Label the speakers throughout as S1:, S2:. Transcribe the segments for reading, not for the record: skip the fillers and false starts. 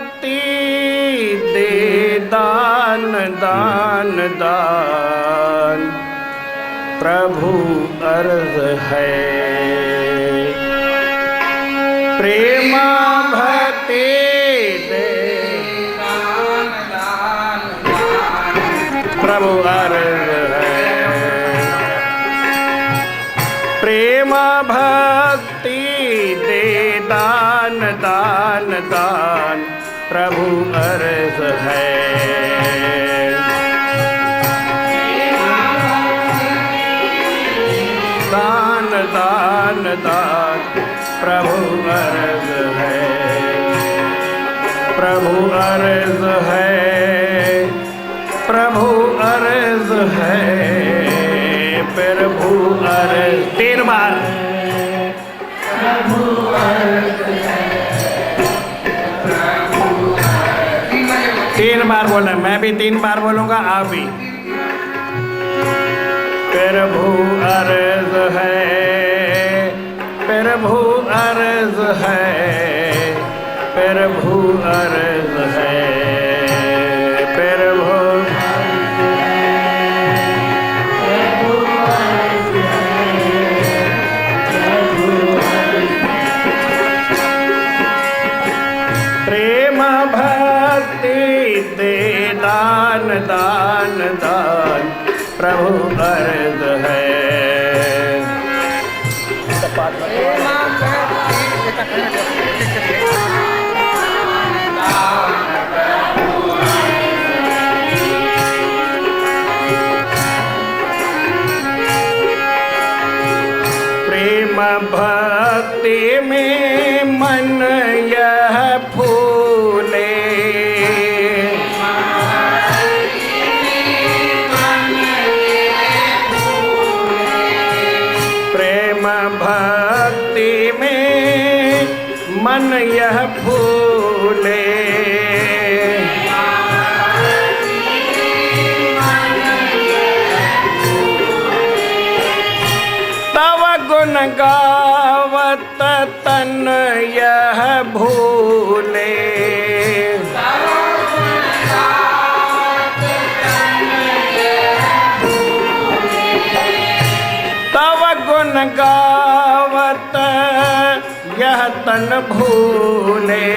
S1: भक्ति दे दान दान दान प्रभु अर्ज है। प्रेम भक्ति दे दान दान दान प्रभु अर्ज है। प्रेम भक्ति दे दान दान दान प्रभु अर्ज है। दान दान दान प्रभु अर्ज है। प्रभु अर्ज है। प्रभु अर्ज है। प्रभु अर्ज 3 बार प्रभु अर्ज है। 3 बार बोलना, मैं भी 3 बार बोलूंगा, आप भी। प्रभु अर्ज है। प्रभु अर्ज है। प्रभु अर्ज है। प्रभु प्रेम भक्ति दे दान दान दान प्रभु अर्ज है। प्रेम भक्ति में मन यह फूले। प्रेम भक्ति में मन यह फूले। तव गुण गावत तन यह भूले। तव गुण गावत यह तन भूले।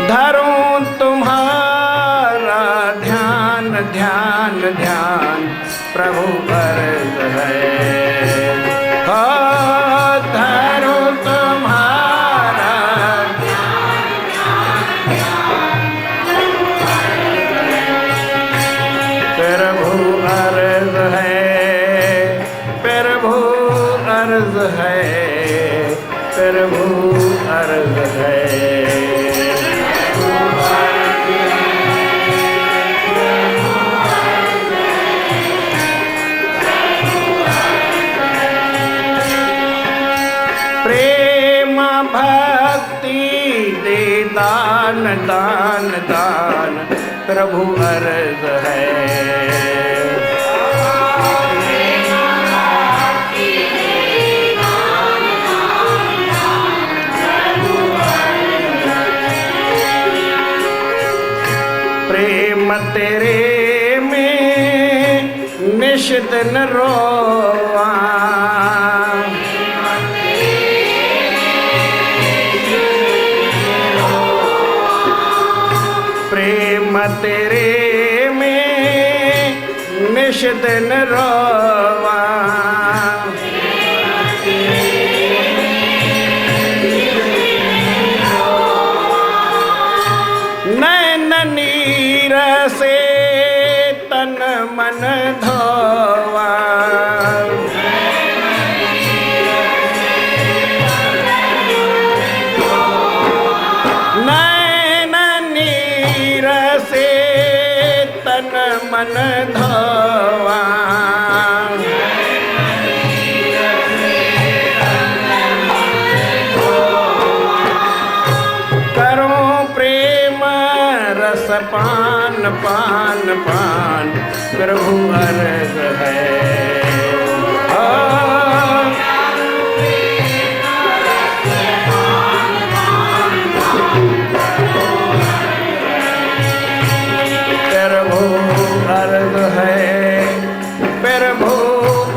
S1: धरूं तुम्हारा ध्यान ध्यान ध्यान प्रभु अर्ज है। धरूं तुम्हारा प्रभु अर्ज है। प्रभु अर्ज है। प्रभु अर्ज है। प्रेम भक्ति दे दान दान दान प्रभु अर्ज है। प्रेम तेरे में निश दिन रोवा। प्रेम तेरे में निश दिन रोवा। नैन नीर से तन मन धोवा। नैन नीर से तन मन धोवा। करो प्रेम रस पान पान पान प्रभु अर्ज है।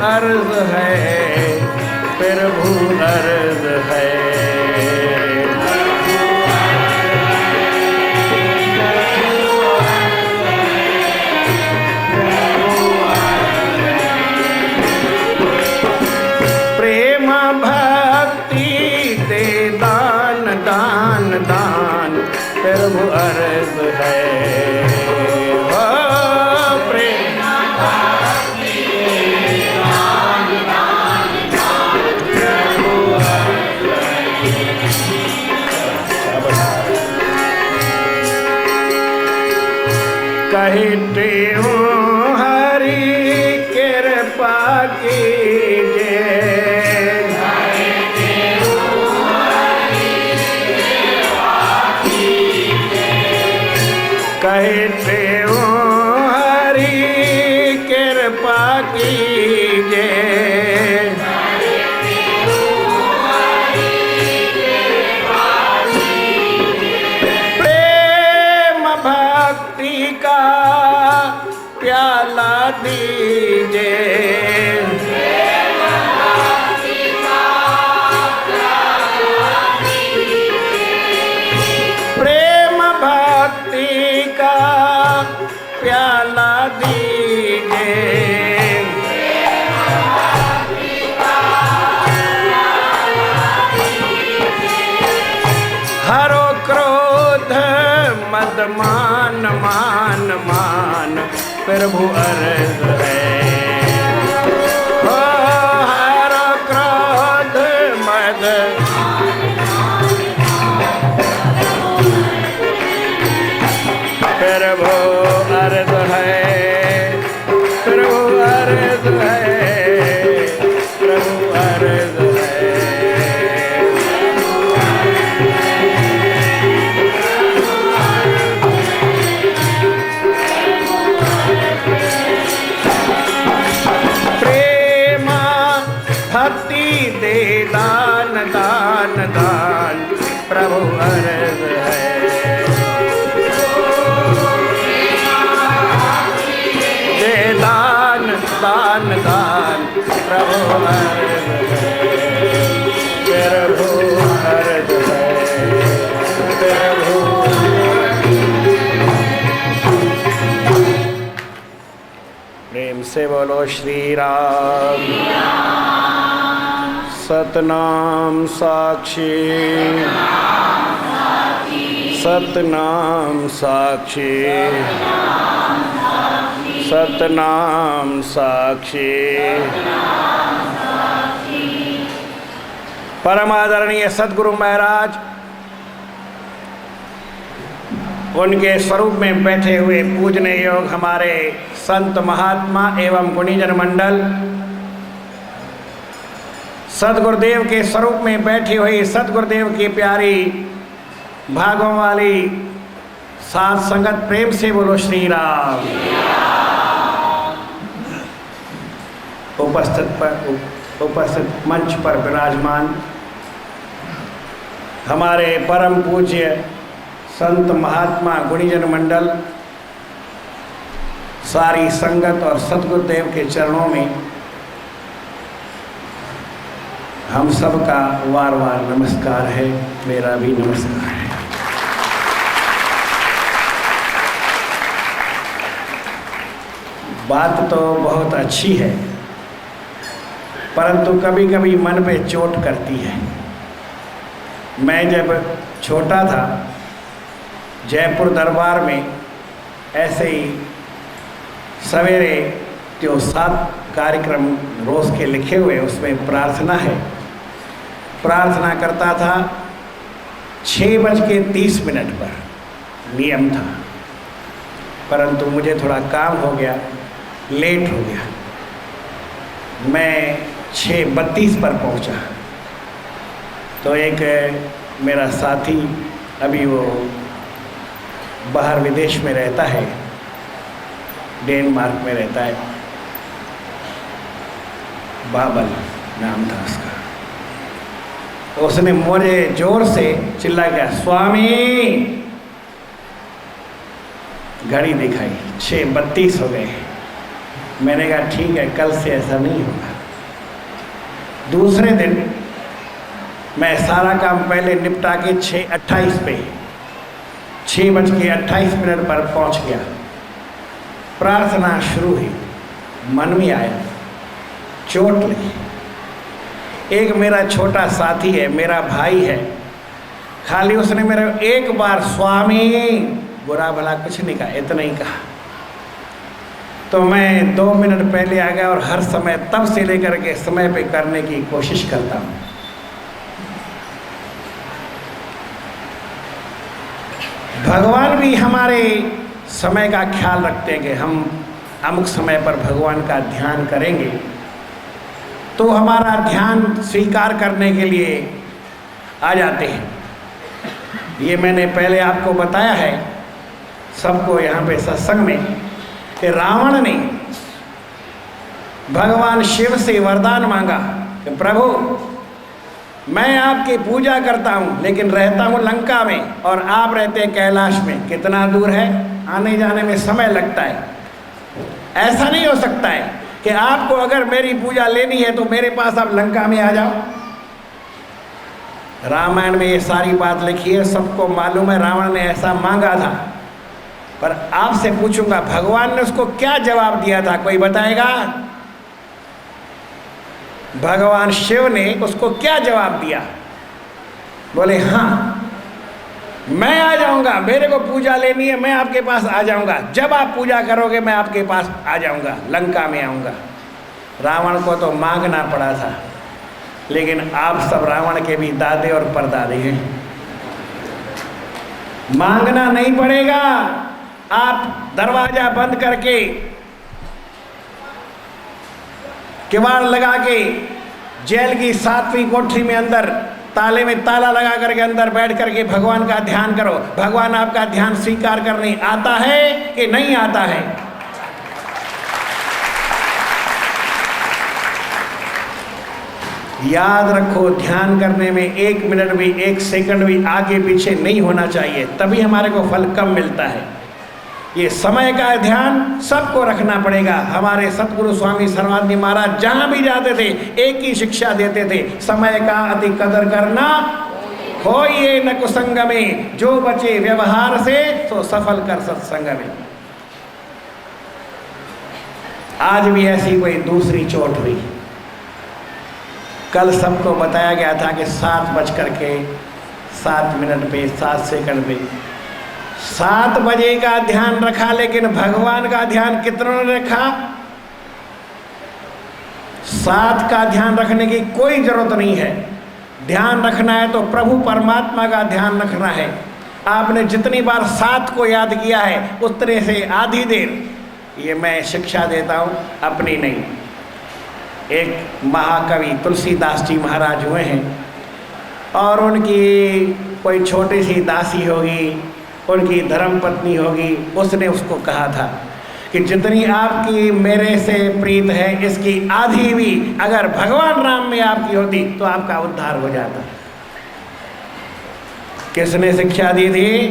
S1: अर्ज है, प्रभु अर्ज है। प्रेम भक्ति दे दान दान दान, प्रभु अर्ज है। कहते हूँ हरि कृपा कीजिए, कहते हूँ हरि कृपा कीजिए। प्रेम भक्ति का प्याला दीजिए, प्रेम भक्ति का प्याला दीजिए। हरो क्रोध मद मान मान मान, प्रभु अर्ज है। हरो क्रोध मद प्रभु अर्ज है, प्रभु अर्ज है, प्रभु अर्ज है। प्रेम भक्ति दे दान दान दान, प्रभु अर्ज है। दान दान प्रभु अर्ज है, प्रभु अर्ज है, प्रभु। प्रेम से बोलो श्री राम। सतनाम साक्षी, सतनाम साक्षी, सतनाम साक्षी। परम आदरणीय सद्गुरु महाराज, उनके स्वरूप में बैठे हुए पूजनीय योग हमारे संत महात्मा एवं गुणीजन मंडल, सदगुरुदेव के स्वरूप में बैठी हुई सदगुरुदेव की प्यारी भागों वाली साथ संगत, प्रेम से बोलो श्री राम। उपस्थित मंच पर विराजमान हमारे परम पूज्य संत महात्मा गुणीजन मंडल, सारी संगत और सद्गुरुदेव के चरणों में हम सबका वार वार नमस्कार है। मेरा भी नमस्कार है। बात तो बहुत अच्छी है, परंतु कभी कभी मन पे चोट करती है। मैं जब छोटा था, जयपुर दरबार में ऐसे ही सवेरे जो 7 कार्यक्रम रोज़ के लिखे हुए, उसमें प्रार्थना है, प्रार्थना करता था 6:30 पर नियम था, परंतु मुझे थोड़ा काम हो गया, लेट हो गया। मैं 6:32 पर पहुंचा, तो एक मेरा साथी, अभी वो बाहर विदेश में रहता है, डेनमार्क में रहता है, बाबल नाम था उसका, तो उसने मुझे जोर से चिल्ला गया, स्वामी। घड़ी दिखाई 6:32 हो गए। मैंने कहा ठीक है, कल से ऐसा नहीं होगा। दूसरे दिन मैं सारा काम पहले निपटा के 6:28 पे 6:28 पर पहुंच गया। प्रार्थना शुरू हुई, मन में आया चोट लगी। एक मेरा छोटा साथी है, मेरा भाई है, खाली उसने मेरे एक बार स्वामी, बुरा भला कुछ नहीं कहा, इतना ही कहा। तो मैं 2 मिनट पहले आ गया और हर समय तब से लेकर के समय पे करने की कोशिश करता हूँ। भगवान भी हमारे समय का ख्याल रखते हैं कि हम अमुक समय पर भगवान का ध्यान करेंगे तो हमारा ध्यान स्वीकार करने के लिए आ जाते हैं। ये मैंने पहले आपको बताया है सबको यहाँ पे सत्संग में कि रावण ने भगवान शिव से वरदान मांगा कि प्रभु मैं आपकी पूजा करता हूँ लेकिन रहता हूँ लंका में और आप रहते हैं कैलाश में, कितना दूर है, आने जाने में समय लगता है। ऐसा नहीं हो सकता है कि आपको अगर मेरी पूजा लेनी है तो मेरे पास आप लंका में आ जाओ। रामायण में ये सारी बात लिखी है, सबको मालूम है रावण ने ऐसा मांगा था। पर आपसे पूछूंगा भगवान ने उसको क्या जवाब दिया था, कोई बताएगा? भगवान शिव ने उसको क्या जवाब दिया? बोले हाँ मैं आ जाऊंगा, मेरे को पूजा लेनी है, मैं आपके पास आ जाऊंगा, जब आप पूजा करोगे मैं आपके पास आ जाऊंगा, लंका में आऊंगा। रावण को तो मांगना पड़ा था, लेकिन आप सब रावण के भी दादे और परदादे हैं, मांगना नहीं पड़ेगा। आप दरवाजा बंद करके किवाड़ लगा के जेल की 7वीं कोठरी में अंदर ताले में ताला लगा करके अंदर बैठ करके भगवान का ध्यान करो। भगवान आपका ध्यान स्वीकार करने आता है कि नहीं आता है? याद रखो ध्यान करने में 1 मिनट भी 1 सेकंड भी आगे पीछे नहीं होना चाहिए, तभी हमारे को फल कम मिलता है। ये समय का ध्यान सबको रखना पड़ेगा। हमारे सतगुरु स्वामी सर्वानंद महाराज जहाँ भी जाते थे एक ही शिक्षा देते थे, समय का अति कदर करना, खोइए न कुसंग में, जो बचे व्यवहार से तो सफल कर सत्संग में। आज भी ऐसी कोई दूसरी चोट हुई। कल सबको बताया गया था कि 7:07 पे 7 सेकंड पे 7 बजे का ध्यान रखा, लेकिन भगवान का ध्यान कितनों ने रखा? 7 का ध्यान रखने की कोई जरूरत नहीं है। ध्यान रखना है तो प्रभु परमात्मा का ध्यान रखना है। आपने जितनी बार 7 को याद किया है उतने से आधी देर, ये मैं शिक्षा देता हूँ अपनी नहीं। एक महाकवि तुलसीदास जी महाराज हुए हैं और उनकी कोई छोटी सी दासी होगी, उनकी धर्मपत्नी होगी, उसने उसको कहा था कि जितनी आपकी मेरे से प्रीत है इसकी आधी भी अगर भगवान राम में आपकी होती तो आपका उद्धार हो जाता। किसने शिक्षा दी थी?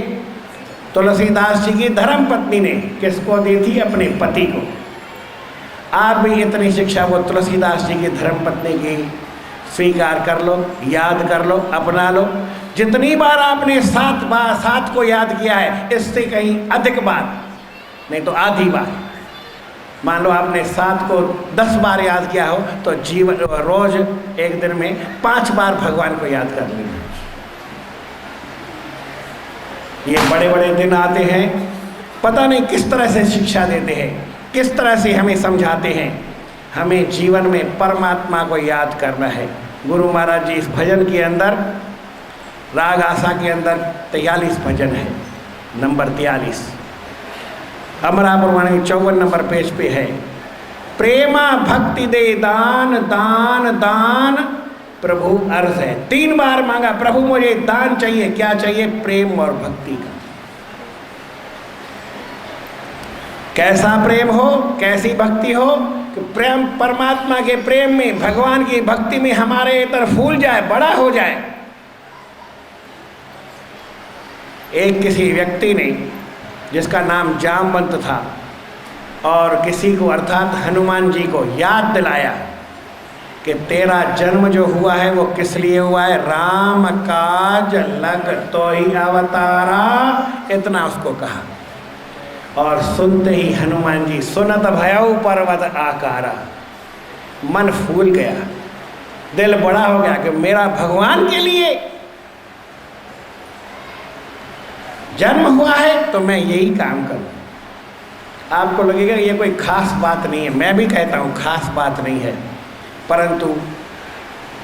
S1: तुलसीदास जी की धर्मपत्नी ने। किसको दी थी? अपने पति को। आप भी इतनी शिक्षा वो तुलसीदास जी की धर्मपत्नी की स्वीकार कर लो, याद कर लो, अपना लो। जितनी बार आपने 7 को याद किया है इससे कहीं अधिक बार, नहीं तो आधी बार। मान लो आपने 7 को 10 बार याद किया हो तो जीवन रोज एक दिन में 5 बार भगवान को याद कर लेना। ये बड़े बड़े दिन आते हैं, पता नहीं किस तरह से शिक्षा देते हैं, किस तरह से हमें समझाते हैं। हमें जीवन में परमात्मा को याद करना है। गुरु महाराज जी इस भजन के अंदर, राग आशा के अंदर 43 भजन है, नंबर 43 अमरापुर वाणी 54 नंबर पेज पे है। प्रेमा भक्ति दे दान, दान दान प्रभु अर्ज है। 3 बार मांगा, प्रभु मुझे दान चाहिए। क्या चाहिए? प्रेम और भक्ति का। कैसा प्रेम हो, कैसी भक्ति हो कि प्रेम परमात्मा के प्रेम में, भगवान की भक्ति में हमारे इतर फूल जाए, बड़ा हो जाए। एक किसी व्यक्ति ने, जिसका नाम जामवंत था, और किसी को अर्थात हनुमान जी को याद दिलाया कि तेरा जन्म जो हुआ है वो किस लिए हुआ है, राम काज लग तो ही अवतारा, इतना उसको कहा। और सुनते ही हनुमान जी सुनत भयउ पर्वत आकारा, मन फूल गया, दिल बड़ा हो गया कि मेरा भगवान के लिए जन्म हुआ है तो मैं यही काम करूं। आपको लगेगा ये कोई खास बात नहीं है, मैं भी कहता हूँ खास बात नहीं है, परंतु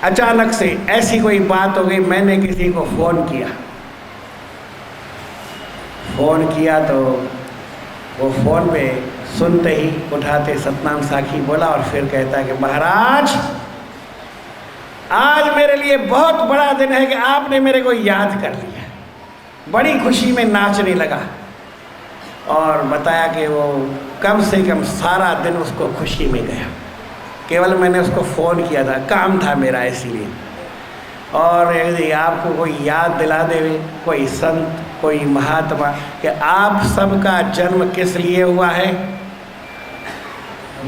S1: अचानक से ऐसी कोई बात हो गई। मैंने किसी को फ़ोन किया तो वो फ़ोन पे सुनते ही उठाते सतनाम साखी बोला और फिर कहता है कि महाराज आज मेरे लिए बहुत बड़ा दिन है कि आपने मेरे को याद कर लिया। बड़ी खुशी में नाचने लगा और बताया कि वो कम से कम सारा दिन उसको खुशी में गया। केवल मैंने उसको फ़ोन किया था, काम था मेरा इसीलिए। और यदि आपको कोई याद दिला दे, कोई संत, कोई महात्मा, कि आप सबका जन्म किस लिए हुआ है,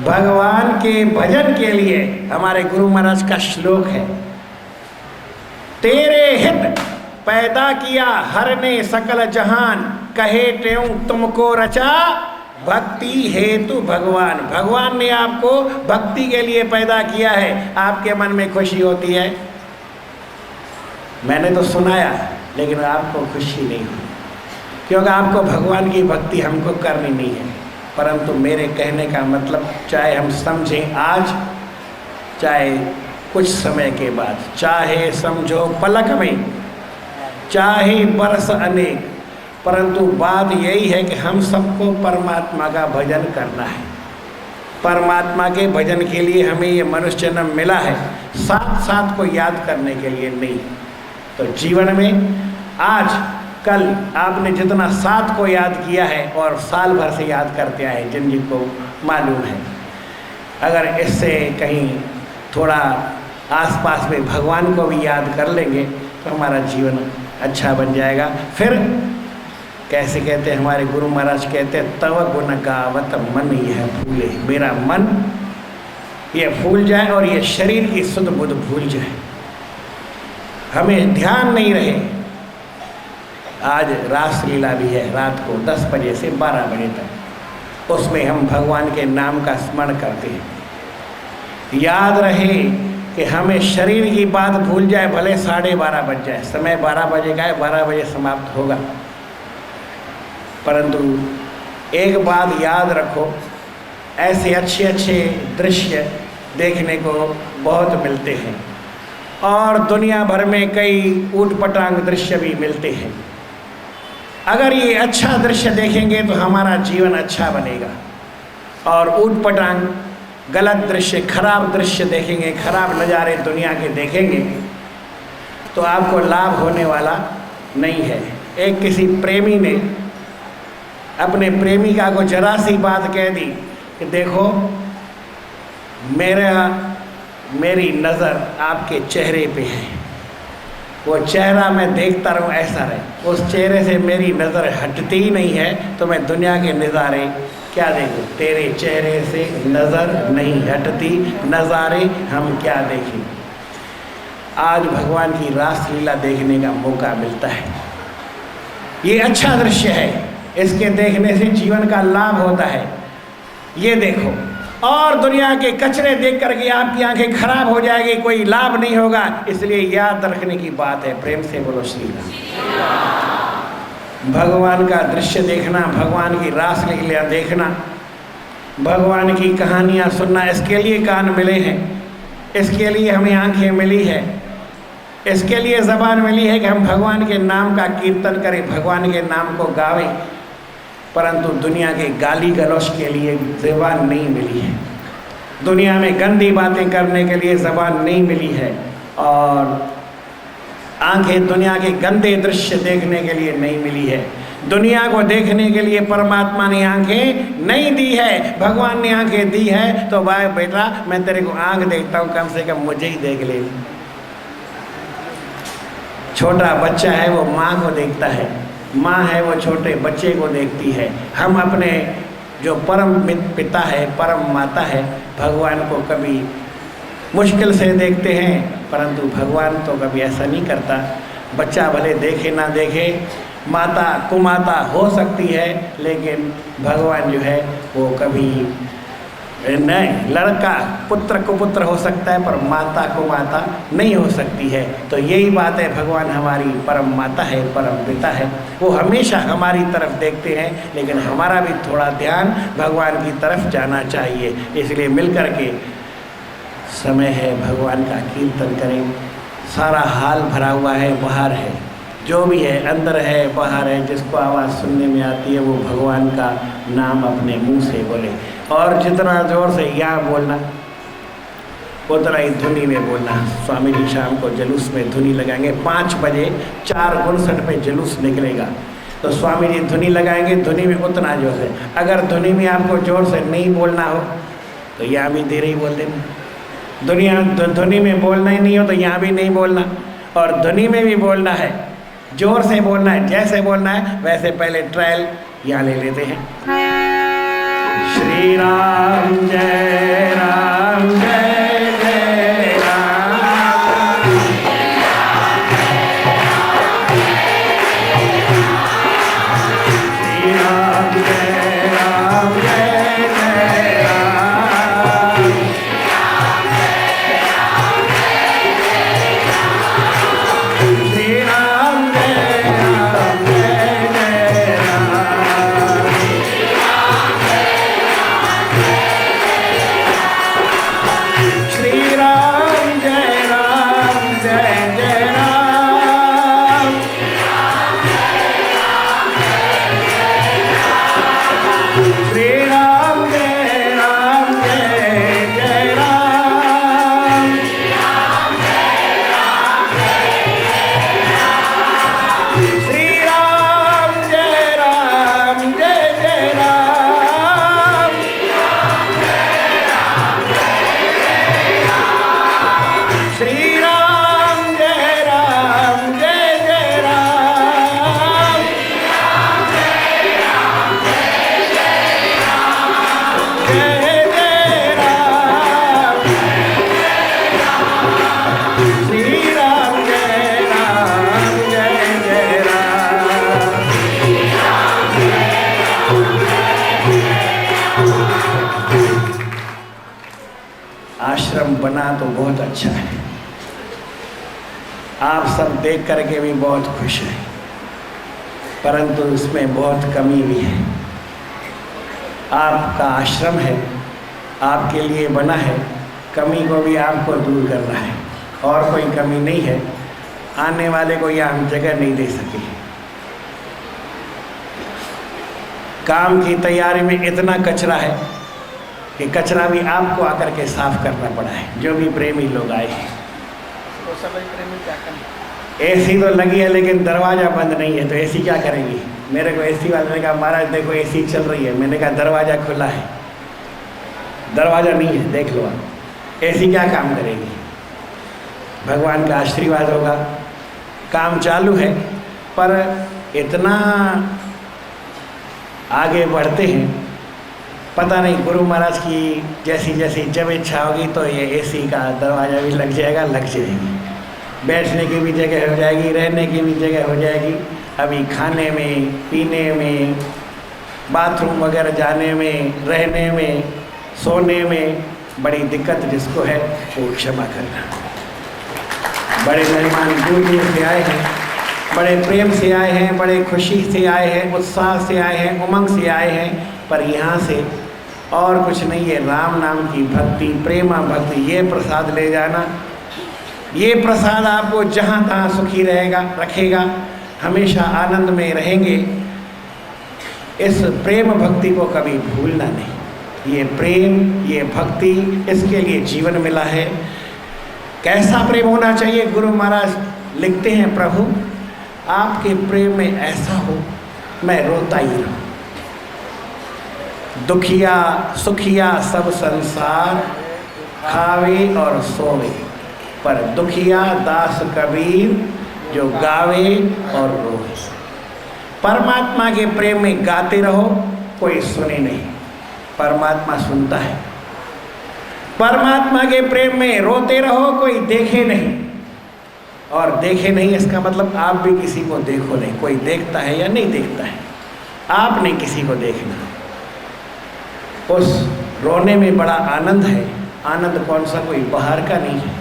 S1: भगवान के भजन के लिए। हमारे गुरु महाराज का श्लोक है, तेरे हित पैदा किया हर ने सकल जहान, कहे त्यों तुमको रचा भक्ति हेतु भगवान। भगवान ने आपको भक्ति के लिए पैदा किया है। आपके मन में खुशी होती है, मैंने तो सुनाया, लेकिन आपको खुशी नहीं हुई क्योंकि आपको भगवान की भक्ति हमको करनी नहीं है। परंतु मेरे कहने का मतलब, चाहे हम समझें आज, चाहे कुछ समय के बाद, चाहे समझो पलक में, चाहे बरस अनेक, परंतु बात यही है कि हम सबको परमात्मा का भजन करना है। परमात्मा के भजन के लिए हमें ये मनुष्य जन्म मिला है, साथ साथ को याद करने के लिए नहीं। तो जीवन में आज कल आपने जितना साथ को याद किया है और साल भर से याद करते आए, जिन जिनको मालूम है, अगर इससे कहीं थोड़ा आसपास में भगवान को भी याद कर लेंगे तो हमारा जीवन अच्छा बन जाएगा। फिर कैसे कहते हैं हमारे गुरु महाराज, कहते हैं तव गुण गावत मन यह फूले, मेरा मन ये फूल जाए और ये शरीर की सुध बुध भूल जाए, हमें ध्यान नहीं रहे। आज रासलीला भी है रात को 10 बजे से 12 बजे तक, उसमें हम भगवान के नाम का स्मरण करते हैं। याद रहे कि हमें शरीर की बात भूल जाए, भले 12:30 बज जाए, समय 12 बजे का है, 12 बजे समाप्त होगा, परंतु एक बात याद रखो, ऐसे अच्छे अच्छे दृश्य देखने को बहुत मिलते हैं और दुनिया भर में कई ऊटपटांग दृश्य भी मिलते हैं। अगर ये अच्छा दृश्य देखेंगे तो हमारा जीवन अच्छा बनेगा, और ऊटपटांग गलत दृश्य, खराब दृश्य देखेंगे, खराब नज़ारे दुनिया के देखेंगे तो आपको लाभ होने वाला नहीं है। एक किसी प्रेमी ने अपने प्रेमिका को जरा सी बात कह दी कि देखो मेरी नज़र आपके चेहरे पे है, वो चेहरा मैं देखता रहूं ऐसा रहे, उस चेहरे से मेरी नज़र हटती ही नहीं है तो मैं दुनिया के नज़ारे क्या देखूं, तेरे चेहरे से नज़र नहीं हटती, नज़ारे हम क्या देखें। आज भगवान की रासलीला देखने का मौका मिलता है, ये अच्छा दृश्य है, इसके देखने से जीवन का लाभ होता है। ये देखो, और दुनिया के कचरे देख करके आपकी आंखें खराब हो जाएगी, कोई लाभ नहीं होगा। इसलिए याद रखने की बात है। प्रेम से बोलो श्री राम। भगवान का दृश्य देखना, भगवान की रासलीला देखना, भगवान की कहानियाँ सुनना, इसके लिए कान मिले हैं, इसके लिए हमें आंखें मिली है, इसके लिए ज़बान मिली है कि हम भगवान के नाम का कीर्तन करें, भगवान के नाम को गावें। परंतु दुनिया के गाली गलौज के लिए ज़बान नहीं मिली है, दुनिया में गंदी बातें करने के लिए ज़बान नहीं मिली है, और आंखें दुनिया के गंदे दृश्य देखने के लिए नहीं मिली है। दुनिया को देखने के लिए परमात्मा ने आंखें नहीं दी है, भगवान ने आंखें दी है। तो भाई बेटा मैं तेरे को आंख देखता हूँ, कम से कम मुझे ही देख ले। छोटा बच्चा है वो माँ को देखता है, माँ है वो छोटे बच्चे को देखती है। हम अपने जो परम पिता है, परम माता है, भगवान को कभी मुश्किल से देखते हैं, परंतु भगवान तो कभी ऐसा नहीं करता। बच्चा भले देखे ना देखे, माता कुमाता हो सकती है, लेकिन भगवान जो है वो कभी नहीं, लड़का पुत्र कुपुत्र हो सकता है पर माता कुमाता नहीं हो सकती है। तो यही बात है, भगवान हमारी परम माता है, परम पिता है, वो हमेशा हमारी तरफ देखते हैं, लेकिन हमारा भी थोड़ा ध्यान भगवान की तरफ जाना चाहिए। इसलिए मिलकर के समय है भगवान का कीर्तन करें। सारा हाल भरा हुआ है, बाहर है, जो भी है, अंदर है, बाहर है, जिसको आवाज़ सुनने में आती है वो भगवान का नाम अपने मुंह से बोले, और जितना ज़ोर से यहाँ बोलना उतना ही धुनी में बोलना। स्वामी जी शाम को जुलूस में धुनी लगाएंगे, 5 बजे 4:59 पे जुलूस निकलेगा, तो स्वामी जी धुनी लगाएंगे, धुनी में उतना जोर से। अगर धुनी में आपको जोर से नहीं बोलना हो तो यहाँ भी धीरे ही बोल देना। धुनी में बोलना ही नहीं हो तो यहाँ भी नहीं बोलना, और धुनी में भी बोलना है, जोर से बोलना है, जैसे बोलना है वैसे। पहले ट्रायल यहाँ ले लेते हैं। श्री राम जय राम जय जय राम, श्री राम जय राम जय जय राम, श्री राम जय राम जय जय राम, श्री राम जय राम जय जय राम, श्री राम जय राम जय जय राम, श्री राम जय राम जय जय राम, श्री राम जय राम जय जय राम, जय जय राम, श्री राम जय राम जय जय राम। आश्रम बना तो बहुत अच्छा है, आप सब देख करके भी बहुत खुश हैं, परंतु इसमें बहुत कमी भी है। आपका आश्रम है, आपके लिए बना है, कमी को भी आपको दूर करना है, और कोई कमी नहीं है। आने वाले को यहाँ हम जगह नहीं दे सके। काम की तैयारी में इतना कचरा है कि कचरा भी आपको आकर के साफ करना पड़ा है, जो भी प्रेमी लोग आए हैं।
S2: तो सभी प्रेमी क्या करें?
S1: एसी तो लगी है लेकिन दरवाज़ा बंद नहीं है, तो एसी क्या करेंगी? मेरे को एसी वाले ने कहा महाराज देखो एसी चल रही है, मैंने कहा दरवाज़ा खुला है, दरवाज़ा नहीं है, देख लो आप, एसी क्या काम करेगी? भगवान का आशीर्वाद होगा, काम चालू है, पर इतना आगे बढ़ते हैं, पता नहीं गुरु महाराज की जैसी जैसी जब इच्छा होगी तो ये एसी का दरवाज़ा भी लग जाएगा, लग जाएगी, बैठने की भी जगह हो जाएगी, रहने की भी जगह हो जाएगी। अभी खाने में, पीने में, बाथरूम वगैरह जाने में, रहने में, सोने में बड़ी दिक्कत जिसको है वो क्षमा करना। बड़े मेहमान दूर दूर से आए हैं, बड़े प्रेम से आए हैं, बड़े खुशी से आए हैं, उत्साह से आए हैं, उमंग से आए हैं, पर यहाँ से और कुछ नहीं है, राम नाम की भक्ति, प्रेमा भक्ति, ये प्रसाद ले जाना। ये प्रसाद आपको जहाँ तहाँ सुखी रहेगा, रखेगा, हमेशा आनंद में रहेंगे। इस प्रेम भक्ति को कभी भूलना नहीं। ये प्रेम, ये भक्ति, इसके लिए जीवन मिला है। कैसा प्रेम होना चाहिए? गुरु महाराज लिखते हैं, प्रभु आपके प्रेम में ऐसा हो मैं रोता ही रहूं। दुखिया सुखिया सब संसार खावे और सोवे, पर दुखिया दास कबीर जो गावे और रोए। परमात्मा के प्रेम में गाते रहो, कोई सुने नहीं। परमात्मा सुनता है। परमात्मा के प्रेम में रोते रहो, कोई देखे नहीं। और देखे नहीं इसका मतलब आप भी किसी को देखो नहीं। कोई देखता है या नहीं देखता है, आप नहीं किसी को देखना। उस रोने में बड़ा आनंद है। आनंद कौन सा, कोई बाहर का नहीं है।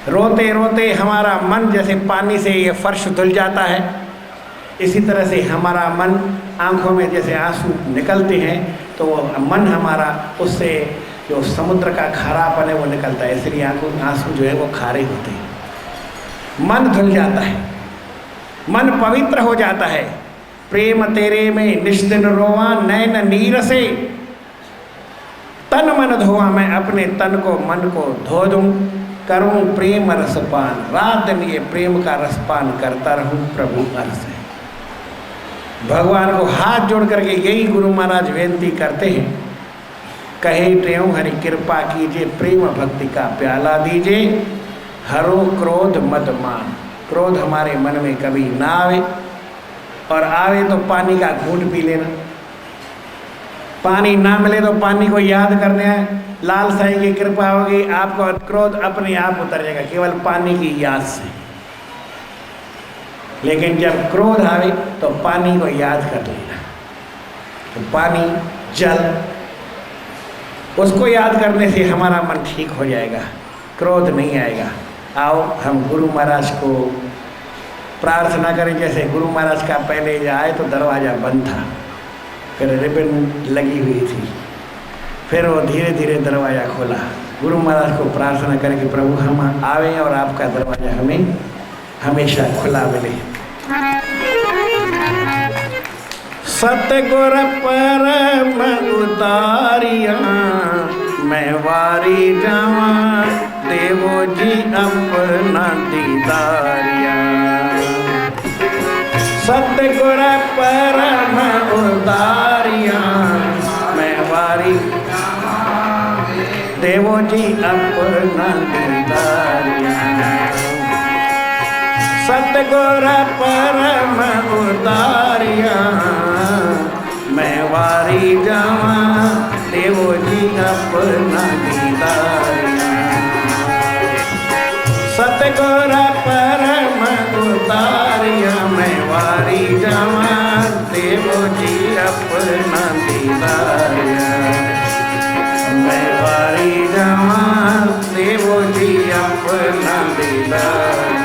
S1: रोते रोते हमारा मन जैसे पानी से ये फर्श धुल जाता है, इसी तरह से हमारा मन, आंखों में जैसे आंसू निकलते हैं तो वो मन हमारा, उससे जो समुद्र का खारापन है वो निकलता है। इसलिए आंसू जो है वो खारे होते हैं। मन धुल जाता है, मन पवित्र हो जाता है। प्रेम तेरे में निष्दिन रोवा, नैन नीर से तन मन धोआ। मैं अपने तन को, मन को धो दूं, करूं प्रेम रसपान। रात दिन ये प्रेम का रसपान करता रहूं प्रभु अर्ज है। भगवान को हाथ जोड़ करके यही गुरु महाराज बेनती करते हैं। कहे त्यों हरि कृपा कीजिए, प्रेम भक्ति का प्याला दीजिए। हरो क्रोध मत मान। क्रोध हमारे मन में कभी ना आवे, और आवे तो पानी का घूंट पी लेना। पानी ना मिले तो पानी को याद करने हैं। लाल साईं की कृपा होगी, आपको क्रोध अपने आप उतर जाएगा केवल पानी की याद से। लेकिन जब क्रोध आवे तो पानी को याद कर लेना। तो पानी, जल, उसको याद करने से हमारा मन ठीक हो जाएगा, क्रोध नहीं आएगा। आओ हम गुरु महाराज को प्रार्थना करें। जैसे गुरु महाराज का पहले आए तो दरवाज़ा बंद था, फिर रिबन लगी हुई थी, फिर वो धीरे धीरे दरवाज़ा खोला। गुरु महाराज को प्रार्थना करें कि प्रभु हम आवें और आपका दरवाज़ा हमें हमेशा खुला मिले। सतगुर परम उतारिया, मैं वारी जावा, देवो जी अपना दीदारिया। सतगुर परम उतारिया, मैं वारी, देवो जी अपना दीदारिया। सतगुर परम उतारिया, मैं वारी जावा, देवो जी अपना दीदारिया। सतगुर परम उतारिया, मैं वारी जावा, देवो जी अपना दीदारिया। मैं वारी जावा, देवो जी अपना दीदारिया।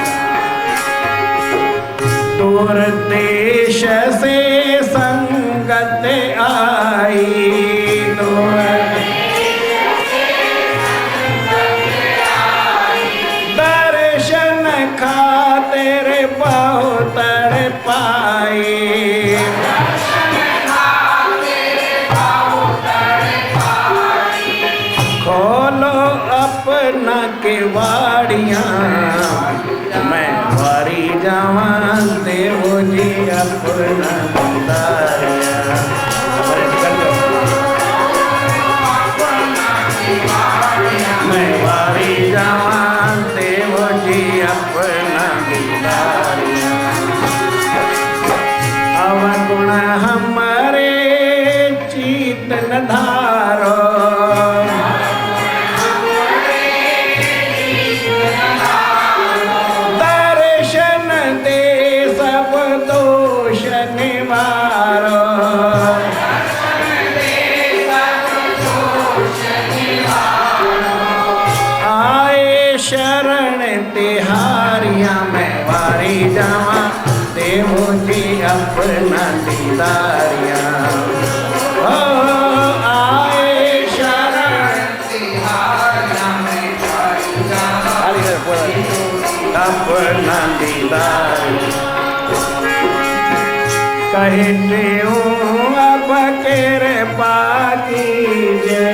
S1: दूर देश से संगत आई, दूर दर्शन खातिर बहुत पाए। खोलो अपना केवाड़ियाँ, मैं वारी जावा, देवो जी अपना दीदारिया। मैं वारी जावा, देवो जी अपना दीदारिया। अवगुण हमारे चित न धारो, देवो जी अपना दीदारिया। ओ आए शरण तिहारिया, में अपना दीदारिया। कहते हूँ अब केरे बाकी जय,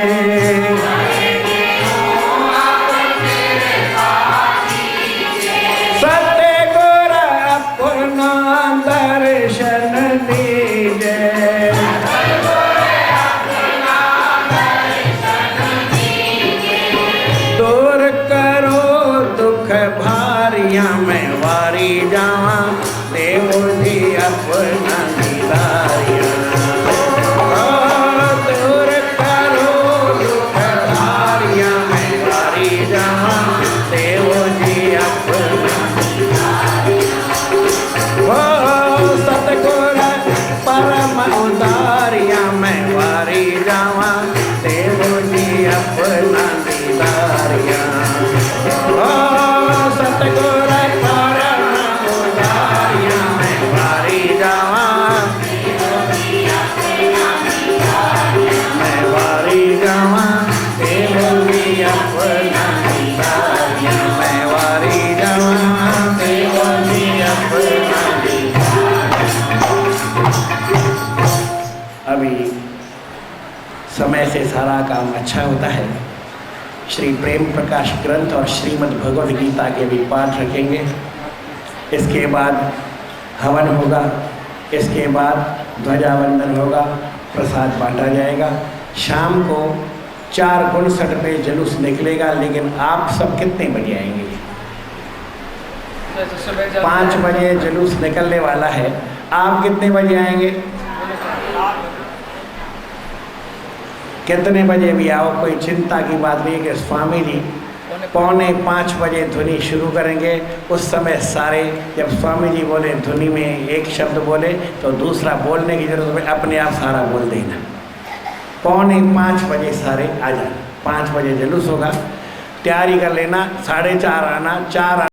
S1: दर्शन दीजिए। दूर करो दुख भारिया, मैं वारी जावा, देवो जी अपना दीदारिया। दूर करो समय से सारा काम अच्छा होता है। श्री प्रेम प्रकाश ग्रंथ और श्रीमद् भगवद गीता के भी पाठ रखेंगे। इसके बाद हवन होगा, इसके बाद ध्वजावंदन होगा, प्रसाद बांटा जाएगा। शाम को 4:59 पे जुलूस निकलेगा, लेकिन आप सब कितने बजे आएंगे? 5 बजे जुलूस निकलने वाला है। आप कितने बजे आएंगे? कितने बजे भी आओ, कोई चिंता की बात नहीं है कि स्वामी जी 4:45 बजे ध्वनि शुरू करेंगे। उस समय सारे, जब स्वामी जी बोले ध्वनि में एक शब्द बोले तो दूसरा बोलने की जरूरत है, अपने आप सारा बोल देना। 4:45 बजे सारे आ जाना। 5 बजे जुलूस होगा, तैयारी कर लेना। 4:30 आना, 4